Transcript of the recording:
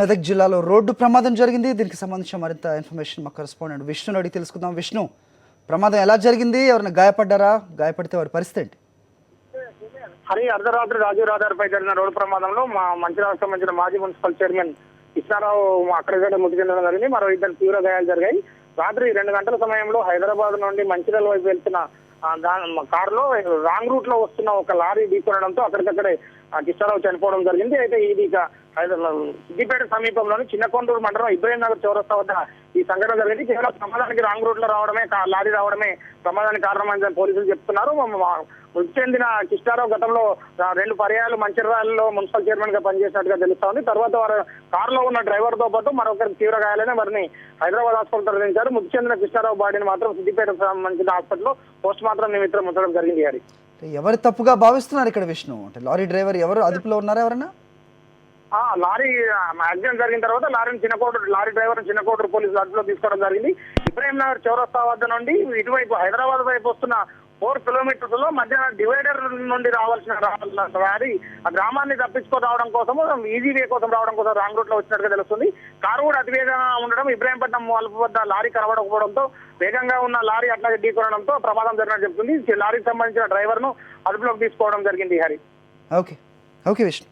మెదక్ జిల్లాలో రోడ్డు ప్రమాదం జరిగింది. దీనికి సంబంధించిన మరింత ఇన్ఫర్మేషన్ మా కరెస్పాండెంట్ విష్ణుని అడిగి తెలుసుకుందాం. విష్ణు, ప్రమాదం ఎలా జరిగింది? ఎవరైనా గాయపడ్డారా? గాయపడితే వారి పరిస్థితి ఏంటి? హరి అర్ధరాత్రి రాజీవ్ రహదారిపై జరిగిన రోడ్డు ప్రమాదంలో మా మంచిర్యాలకు సంబంధించిన మాజీ మున్సిపల్ చైర్మన్ కృష్ణారావు అక్కడికక్కడ మృతి చెందడం జరిగింది. మరో ఇద్దరు తీవ్ర గాయాలు జరిగాయి. రాత్రి 2 గంటల సమయంలో హైదరాబాద్ నుండి మంచిర్యాల వైపు వెళ్తున్న కారులో రాంగ్ రూట్ లో వస్తున్న ఒక లారీ ఢీకొనడంతో అక్కడికక్కడే కృష్ణారావు చనిపోవడం జరిగింది. అయితే ఇది సిద్దిపేట సమీపంలోని చిన్నకొండూరు మండలం ఇబ్రహీం నగర్ చౌరస్తా వద్ద ఈ సంఘటన జరిగింది. కేవలం ప్రమాదానికి రాంగ్ రూట్ లో రావడమే, లారీ రావడమే ప్రమాదానికి కారణమైందని పోలీసులు చెప్తున్నారు. మృతి చెందిన కృష్ణారావు గతంలో 2 పర్యాయాలు మంచిర్యాలలో మున్సిపల్ చైర్మన్ గా పనిచేసినట్టుగా తెలుస్తోంది. తర్వాత వారు కారులో ఉన్న డ్రైవర్ తో పాటు మరొకరికి తీవ్ర గాయాలైన వారిని హైదరాబాద్ హాస్పిటల్ తరలించారు. మృతి చెందిన కృష్ణారావు బాడీని మాత్రం సిద్దిపేట సంబంధించిన హాస్పిటల్లో పోస్ట్ మార్టం నిమిత్తం ఉంచడం జరిగింది. హరి, ఎవరు తప్పుగా భావిస్తున్నారు ఇక్కడ విష్ణు? అంటే లారీ డ్రైవర్ ఎవరు అదుపులో ఉన్నారా? ఎవరన్నా లారీ యాక్సిడెంట్ జరిగిన తర్వాత లారీ డ్రైవర్ చిన్నకోటూరు పోలీసులు అదుపులో తీసుకోవడం జరిగింది. ఇబ్రహీం నగర్ చౌరస్తా వద్ద నుండి ఇటువైపు హైదరాబాద్ వైపు వస్తున్న 4 కిలోమీటర్స్ లో మధ్య డివైడర్ నుండి రావాల్సిన లారీ ఆ గ్రామాన్ని తప్పించుకొని రావడం కోసము, ఈజీ వే కోసం రావడం కోసం రాంగ్ రూట్ లో వచ్చినట్టుగా తెలుస్తుంది. కారు కూడా అతివేగంగా ఉండడం, ఇబ్రాహీంపట్నం మలుపు వద్ద లారీ కనబడకపోవడంతో వేగంగా ఉన్న లారీ అట్లాగే ఢీకొనడంతో ప్రమాదం జరిగినట్టు చెప్తుంది. లారీకి సంబంధించిన డ్రైవర్ ను అదుపులోకి తీసుకోవడం జరిగింది. హరి, ఓకే విష్ణు.